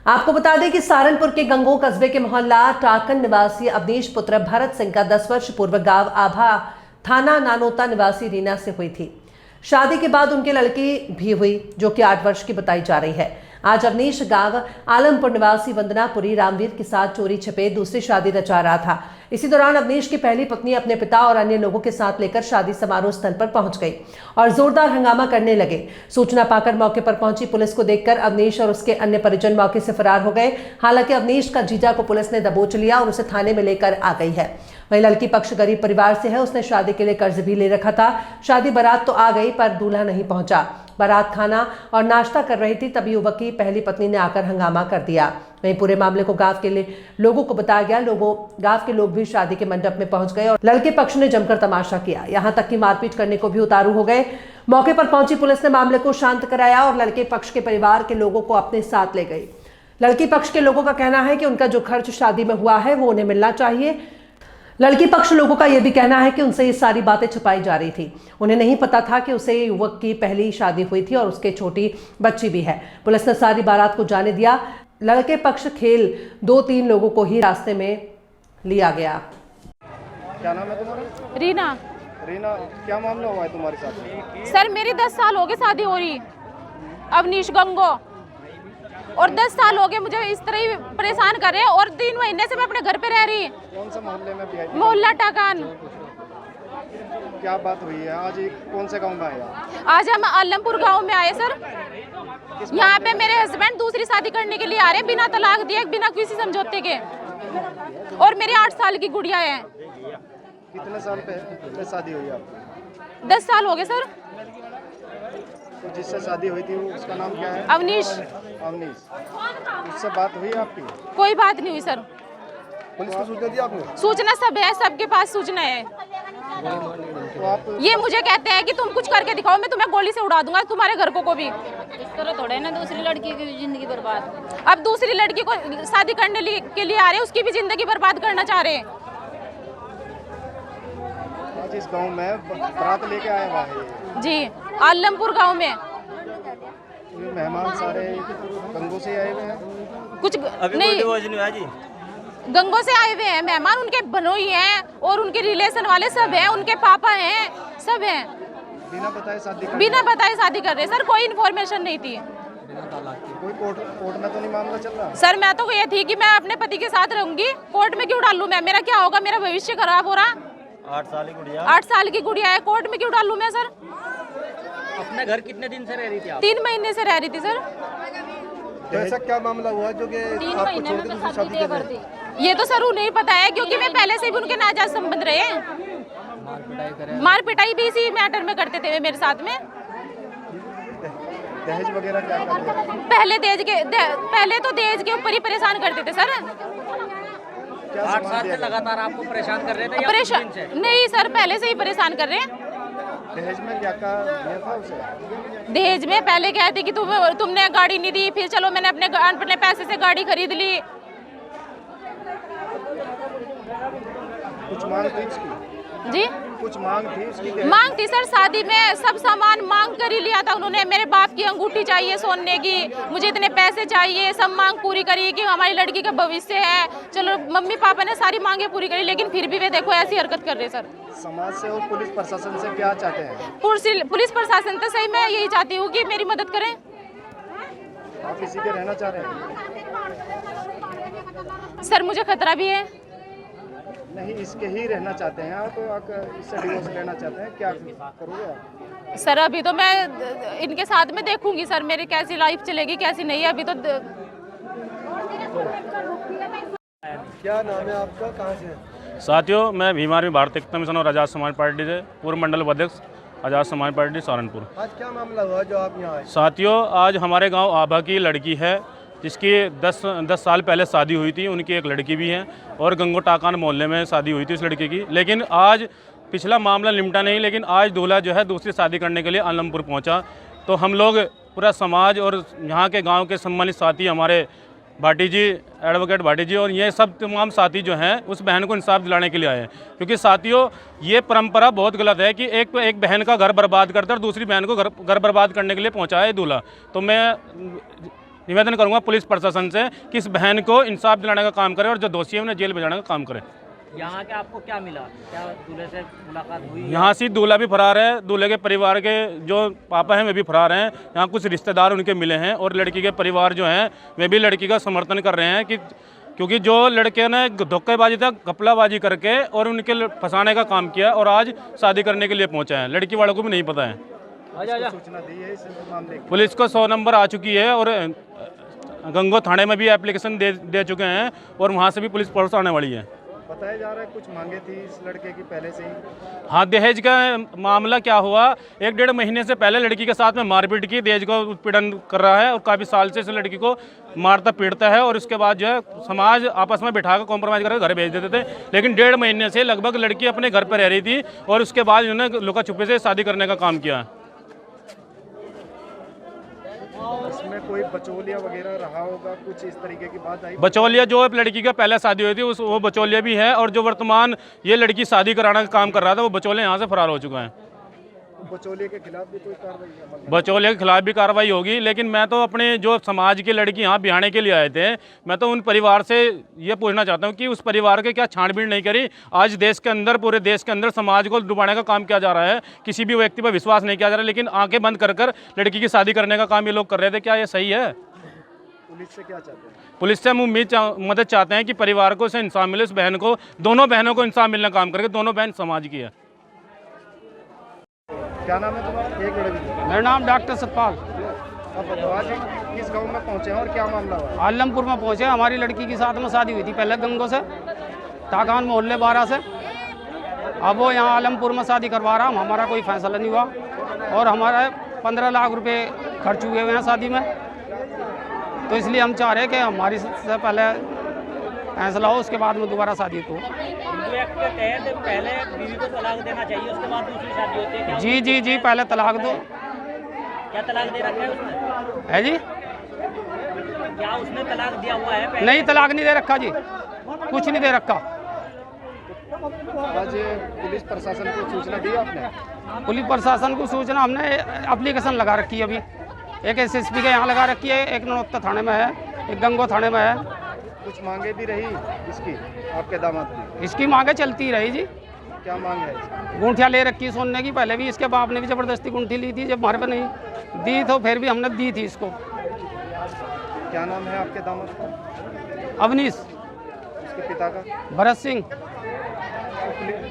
आपको बता दें कि सहारनपुर के गंगो कस्बे के मोहल्ला टाकन निवासी अवनीश पुत्र भरत सिंह का 10 वर्ष पूर्व गांव आभा थाना नानोता निवासी रीना से हुई थी। शादी के बाद उनकी लड़की भी हुई जो कि 8 वर्ष की बताई जा रही है। आज अवनीश गांव आलमपुर निवासी वंदनापुरी रामवीर के साथ चोरी छिपे दूसरी शादी रचा रहा था। इसी दौरान अवनीश की पहली पत्नी अपने पिता और अन्य लोगों के साथ लेकर शादी समारोह स्थल पर पहुंच गई और जोरदार हंगामा करने लगे। सूचना पाकर मौके पर पहुंची पुलिस को देखकर अवनीश और उसके अन्य परिजन मौके से फरार हो गए। हालांकि अवनीश का जीजा को पुलिस ने दबोच लिया और उसे थाने में लेकर आ गई है। वहीं लड़की पक्ष गरीब परिवार से है, उसने शादी के लिए कर्ज भी ले रखा था। शादी बारात तो आ गई पर दूल्हा नहीं पहुंचा। बारात खाना और नाश्ता कर रही थी, तभी युवक की पहली पत्नी ने आकर हंगामा कर दिया। वहीं पूरे मामले को गांव के लोगों को बताया गया। गांव के लोग भी शादी के मंडप में पहुंच गए और लड़के पक्ष ने जमकर तमाशा किया, यहां तक कि मारपीट करने को भी उतारू हो गए। मौके पर पहुंची पुलिस ने मामले को शांत कराया और लड़के पक्ष के परिवार के लोगों को अपने साथ ले गई। लड़की पक्ष के लोगों का कहना है कि उनका जो खर्च शादी में हुआ है वो उन्हें मिलना चाहिए। लड़की पक्ष लोगों का यह भी कहना है कि उनसे ये सारी बातें छुपाई जा रही थी। उन्हें नहीं पता था कि उसे युवक की पहली शादी हुई थी और उसके छोटी बच्ची भी है। पुलिस ने सारी बारात को जाने दिया। लड़के पक्ष खेल 2-3 लोगों को ही रास्ते में लिया गया। क्या नाम है तुम्हारा? रीना। रीना, क्या मामला हुआ है तुम्हारे साथ? सर मेरी 10 साल हो गए शादी हो रही, अवनीश गंगो, और 10 साल हो गए मुझे इस तरह ही परेशान कर रहे हैं और 3 महीने से मैं अपने घर पे रह रही। कौन सा मोहल्ले में भी आई? मोहल्ला टाकान। क्या बात हुई है आज? कौन से गांव में आया? आज हम आलमपुर गांव में आए सर। यहाँ पे मेरे हस्बैंड दूसरी शादी करने के लिए आ रहे हैं बिना तलाक दिए, बिना किसी समझौते के, और मेरी 8 साल की गुड़िया है। कितने साल पहले शादी हुई आपकी? 10 साल हो गए सर। तो जिससे शादी हुई थी उसका नाम क्या है? अवनीश। अवनीश, उससे बात हुई आपकी? कोई बात नहीं हुई सर। पुलिस को सूचना दी आपने? सूचना सब है, सबके पास सूचना है। तो आप ये मुझे कहते हैं कि तुम कुछ करके दिखाओ, मैं तुम्हें गोली से उड़ा दूंगा, तुम्हारे घर को भी। इस तरह थोड़े ना दूसरी लड़की की जिंदगी बर्बाद। अब दूसरी लड़की को शादी करने के लिए आ रहे हैं, उसकी भी जिंदगी बर्बाद करना चाह रहे हैं। आज इस गांव में बारात लेके आए हुआ है जी, आलमपुर गांव में। ये मेहमान सारे गंगों से आए हुए हैं? कुछ नहीं, गंगों से आए हुए हैं मेहमान, उनके बनोई हैं और उनके रिलेशन वाले सब हैं, उनके पापा हैं, सब हैं। बिना बताए शादी कर रहे सर, कोई इन्फॉर्मेशन नहीं थी। कोई कोर्ट में तो नहीं मामला चल रहा? सर मैं तो ये थी कि मैं अपने पति के साथ रहूंगी, कोर्ट में क्यों डालूं मैं? मेरा क्या होगा? मेरा भविष्य खराब हो रहा। 8 साल की गुड़िया। 8 साल की गुड़िया है, कोर्ट में क्यों डालूं मैं सर? अपने घर कितने दिन से रह रही थी आप? 3 महीने से रह रही थी सर। तो ऐसा क्या मामला हुआ जो कि 3 आपको महीने छोड़ में के तो दूसरी शादी शादी तय कर कर रहे दी। हैं? ये तो सर नहीं पता है क्योंकि मैं पहले से भी उनके नाजायज संबंध रहे। मार पिटाई भी इसी मैटर में करते थे मेरे साथ में। दहेज वगैरह क्या करते हैं? पहले तो दहेज के ऊपर ही परेशान करते थे सर। 8 साल से लगातार आपको परेशान कर रहे थे या कुछ दिन से? नहीं सर, पहले से ही परेशान कर रहे हैं। दहेज में क्या दिया था उसे? दहेज में पहले कहते कि तुमने गाड़ी नहीं दी, फिर चलो मैंने अपने पैसे से गाड़ी खरीद ली। कुछ मांग थी उसकी? जी, कुछ मांग थी उसकी? मांग थी सर, शादी में सब सामान मांग कर ही लिया था उन्होंने। मेरे बाप की अंगूठी चाहिए सोने की, मुझे इतने पैसे चाहिए, सब मांग पूरी करी कि हमारी लड़की का भविष्य है। चलो मम्मी पापा ने सारी मांगे पूरी करी, लेकिन फिर भी वे देखो ऐसी हरकत कर रहे सर। समाज से और पुलिस प्रशासन से क्या चाहते हैं? पुलिस प्रशासन तो सही, मैं यही चाहती हूँ कि मेरी मदद करें। आप इसी के रहना चाह रहे हैं? सर मुझे खतरा भी है। नहीं, इसके ही रहना चाहते हैं आप? इससे डिवोर्स लेना चाहते हैं? क्या करोगे आप? सर अभी तो मैं इनके साथ में देखूंगी सर मेरी कैसी लाइफ चलेगी कैसी नहीं है। अभी तो क्या नाम है आपका? कहाँ से? साथियों, मैं भीम आर्मी भारतीय एकता मिशन और आज़ाद समाज पार्टी से पूर्व मंडल उपाध्यक्ष आज़ाद समाज पार्टी सहारनपुर। आज क्या मामला हुआ जो आप यहाँ आए? साथियों, आज हमारे गांव आभा की लड़की है जिसकी 10 साल पहले शादी हुई थी। उनकी एक लड़की भी है और गंगो टाकान मोहल्ले में शादी हुई थी उस लड़की की। लेकिन आज पिछला मामला निपटा नहीं, लेकिन आज दूल्हा जो है दूसरी शादी करने के लिए आलमपुर पहुंचा। तो हम लोग पूरा समाज और यहाँ के गांव के सम्मानित साथी हमारे भाटी जी, एडवोकेट भाटी जी और ये सब तमाम साथी जो हैं उस बहन को इंसाफ दिलाने के लिए आए हैं। क्योंकि साथियों, ये परंपरा बहुत गलत है कि एक बहन का घर बर्बाद करता है और दूसरी बहन को घर बर्बाद करने के लिए पहुंचाया है दूल्हा। तो मैं निवेदन करूंगा पुलिस प्रशासन से कि इस बहन को इंसाफ दिलाने का काम करे और जो दोषी है उन्हें जेल भेजाने का काम करे। यहाँ के आपको क्या मिला, क्या दूल्हे से मुलाकात हुई? यहाँ से दूल्हा भी फरार है, दूल्हे के परिवार के जो पापा हैं वे भी फरार हैं। यहाँ कुछ रिश्तेदार उनके मिले हैं और लड़की के परिवार जो हैं वे भी लड़की का समर्थन कर रहे हैं कि क्योंकि जो लड़के ने धोखेबाजी तक घपलाबाजी करके और उनके फंसाने का काम किया और आज शादी करने के लिए पहुँचे हैं, लड़की वालों को भी नहीं पता है। सूचना दी है इस मामले की? पुलिस को 100 नंबर आ चुकी है और गंगो थाने में भी एप्लीकेशन दे चुके हैं और वहाँ से भी पुलिस फोर्स आने वाली है। बताया जा रहा है कुछ मांगे थी इस लड़के की पहले से ही? हाँ, दहेज का मामला क्या हुआ, 1-1.5 महीने से पहले लड़की के साथ में मारपीट की, दहेज का उत्पीड़न कर रहा है और काफ़ी साल से इस लड़की को मारता पीटता है और उसके बाद जो है समाज आपस में बिठा कर कॉम्प्रोमाइज़ करके घर भेज देते थे। लेकिन 1.5 महीने से लगभग लड़की अपने घर पर रह रही थी और उसके बाद इन्होंने लुका छुपे से शादी करने का काम किया। इसमें कोई बचौलिया वगैरह रहा होगा, कुछ इस तरीके की बात आई? बचौलिया जो लड़की का पहले शादी हुई थी वो बचौलिया भी है और जो वर्तमान ये लड़की शादी कराने का काम कर रहा था वो बचौलिया यहाँ से फरार हो चुका है। बचौलिए के खिलाफ भी कोई कार्रवाई है? बचौलिया के खिलाफ भी कार्रवाई होगी, लेकिन मैं तो अपने जो समाज की लड़की यहाँ बिहाने के लिए आए थे, मैं तो उन परिवार से ये पूछना चाहता हूँ कि उस परिवार के क्या छानबीन नहीं करी। आज देश के अंदर, पूरे देश के अंदर समाज को डुबाने का काम किया जा रहा है, किसी भी व्यक्ति पर विश्वास नहीं किया जा रहा, लेकिन आंखें बंद कर लड़की की शादी करने का काम ये लोग कर रहे थे। क्या ये सही है? पुलिस से क्या चाहते हैं? पुलिस से हम मदद चाहते हैं कि परिवार को इसे इंसाफ मिले, उस बहन को, दोनों बहनों को इंसाफ मिलने का काम करके, दोनों बहन समाज की है। क्या नाम है तुम्हारा? एक लड़की। मेरा नाम डॉक्टर सतपाल। अब बताओ आज किस गांव में पहुंचे हैं और क्या मामला हुआ? आलमपुर में पहुंचे। हमारी लड़की की साथ में शादी हुई थी पहले गंगो से, ताकान मोहल्ले 12 से। अब वो यहाँ आलमपुर में शादी करवा रहा, हमारा कोई फैसला नहीं हुआ और हमारे 15 लाख रुपए खर्च हुए हुए हैं शादी में। तो इसलिए हम चाह रहे हैं कि हमारी से पहले फैसला हो, उसके बाद में दोबारा शादी को। हिंदू एक्ट के तहत पहले बीवी को तलाक देना चाहिए, उसके बाद दूसरी शादी होती है क्या? जी, पहले तलाक दो। क्या तलाक दे रखा है उसने? है जी? क्या उसने तलाक दिया हुआ है पहले? नहीं, तलाक नहीं दे रखा जी, कुछ नहीं दे रखा। आज पुलिस प्रशासन को सूचना दी आपने? पुलिस प्रशासन को सूचना हमने एप्लीकेशन लगा रखी है अभी। एक SSP के यहाँ लगा रखी है, एक नौता थाने में है, एक गंगो थाने में है। कुछ मांगे भी रही इसकी, आपके दामाद की? इसकी मांगे चलती रही जी। क्या मांग है इसकी? गुंठियाँ ले रखी सोने की, पहले भी इसके बाप ने भी ज़बरदस्ती गुंठी ली थी, जब हमारे पे नहीं दी तो फिर भी हमने दी थी इसको। क्या नाम है आपके दामाद का? अवनीश। उसके पिता का? भरत सिंह। तो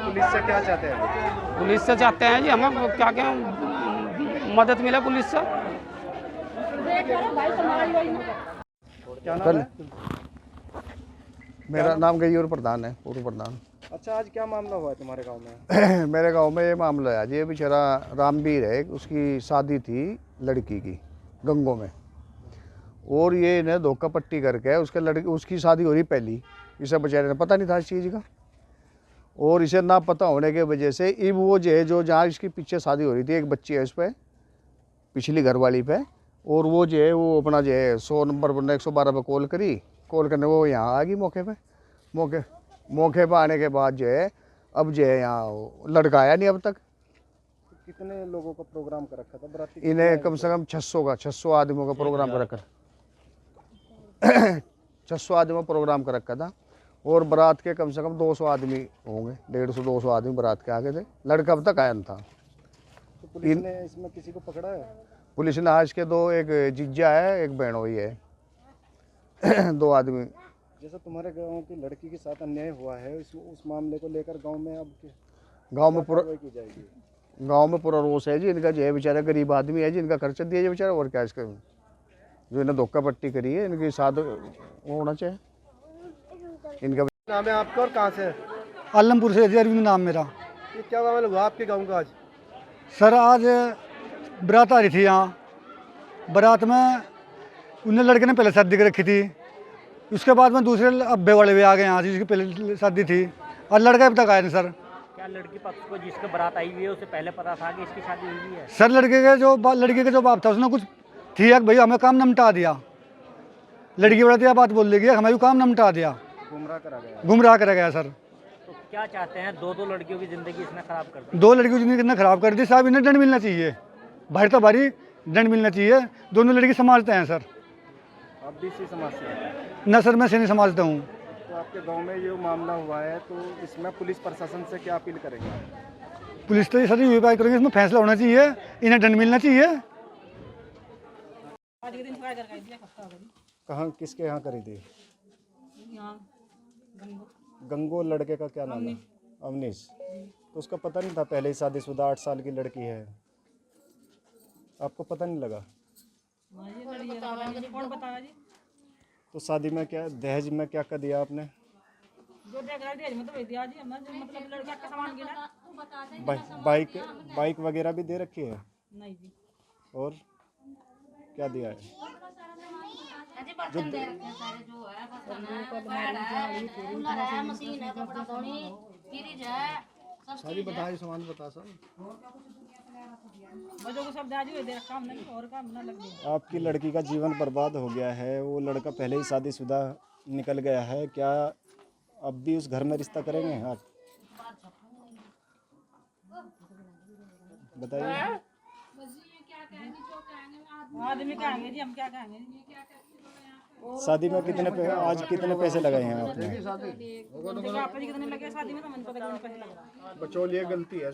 पुलिस से क्या चाहते हैं? पुलिस से चाहते हैं जी हमें क्या मदद मिले पुलिस से। क्या नाम है? मेरा नाम गयूर प्रधान है, पूर्व प्रधान। अच्छा, आज क्या मामला हुआ है तुम्हारे गांव में? मेरे गांव में ये मामला है जी, ये बेचारा रामवीर है, उसकी शादी थी लड़की की गंगो में और ये इन्हें धोखा पट्टी करके उसकी शादी हो रही पहली, इसे बेचारे ने पता नहीं था इस चीज़ का और इसे ना पता होने की वजह से अब वो जो जहाँ इसकी पीछे शादी हो रही थी, एक बच्ची है उस पर, पिछली घरवाली पे, और वो वो अपना 100 नंबर पर 112 पे कॉल करने वो यहाँ आ गई मौके पर आने के बाद अब यहाँ लड़का आया नहीं अब तक। कितने लोगों का प्रोग्राम कर रखा था बराती? इन्हें कम से कम 600 आदमियों का प्रोग्राम कर रखा 600 आदमियों का प्रोग्राम कर रखा था और बारात के कम से कम 200 आदमी होंगे, 150-200 आदमी बारात के आगे थे। लड़का अब तक आया नहीं था। तो पुलिस ने इसमें किसी को पकड़ा है? पुलिस ने आज के 2, एक जीजा है, एक बहन हुई है 2 आदमी। जैसा तुम्हारे गांव की लड़की के साथ अन्याय हुआ है, उस मामले को लेकर गांव में अब गांव में पूरा की जाएगी? गांव में पूरा रोष है जी। इनका बेचारा गरीब आदमी है जी, इनका खर्चा दिया बेचारा, और क्या इसका जो इन्हें धोखा पट्टी करी है, इनके साथ होना चाहिए इनका। नाम है आपका और कहाँ से? आलमपुर से अरविंद नाम मेरा। ये क्या मामला हुआ आपके गाँव का आज? सर आज बारात आ रही थी यहाँ, बारात में उन्हें लड़के ने पहले शादी कर रखी थी, उसके बाद में दूसरे अब्बे वाले भी आ गए यहाँ, जिसकी पहले शादी थी और लड़का अब तक आया नहीं सर। क्या लड़की पक्ष को जिसके बारात आई हुई है उसे पहले पता था कि इसकी शादी हुई है? सर लड़के के जो बाप था उसने कुछ थी भाई हमें काम निपटा दिया, लड़की बड़ा बात बोल देगी हमें काम निपटा दिया, गुमराह करा गया सर। तो क्या चाहते हैं? 2 लड़कियों की जिंदगी इसने खराब कर दी। 2 लड़कियों की जिंदगी इसने खराब कर दी साहब, इन्हें दंड मिलना चाहिए, भारी तो भारी दंड मिलना चाहिए। दोनों लड़की समाजते हैं सर। आप भी इसी समाज से हैं? न सर, मैं सैनी समाज से हूँ। तो आपके गांव में ये मामला हुआ है, तो इसमें पुलिस प्रशासन से क्या अपील करेंगे? पुलिस तो ये सर ये उपाय करेंगे, इसमें फैसला होना चाहिए, इन्हें दंड मिलना चाहिए। कहाँ, किसके यहाँ करी थी? गंगो लड़के का क्या नाम है? अवनीश। तो उसका पता नहीं था पहले ही शादीशुदा 8 साल की लड़की है, आपको पता नहीं लगा? कौन बताया जी? तो शादी में क्या दहेज में क्या कर दिया आपने? जो दहेज में तो दिया जी हमने, मतलब लड़का का सामान गिना। बाइक वगैरह भी दे रखी है? नहीं जी। और क्या दिया है? सारी बताइए, सामान बता सब। बच्चों को सब दे रखा हमने, और काम ना लग गया। आपकी लड़की का जीवन बर्बाद हो गया है, वो लड़का पहले ही शादीशुदा निकल गया है, क्या अब भी उस घर में रिश्ता करेंगे आप? बताइए। आदमी कहेंगे जी, हम क्या कहेंगे? शादी में आज कितने पैसे लगाए हैं आपने? कितने लगे शादी में तो मुझे पता नहीं पैसे लग रहा। बचौलिए गलती है।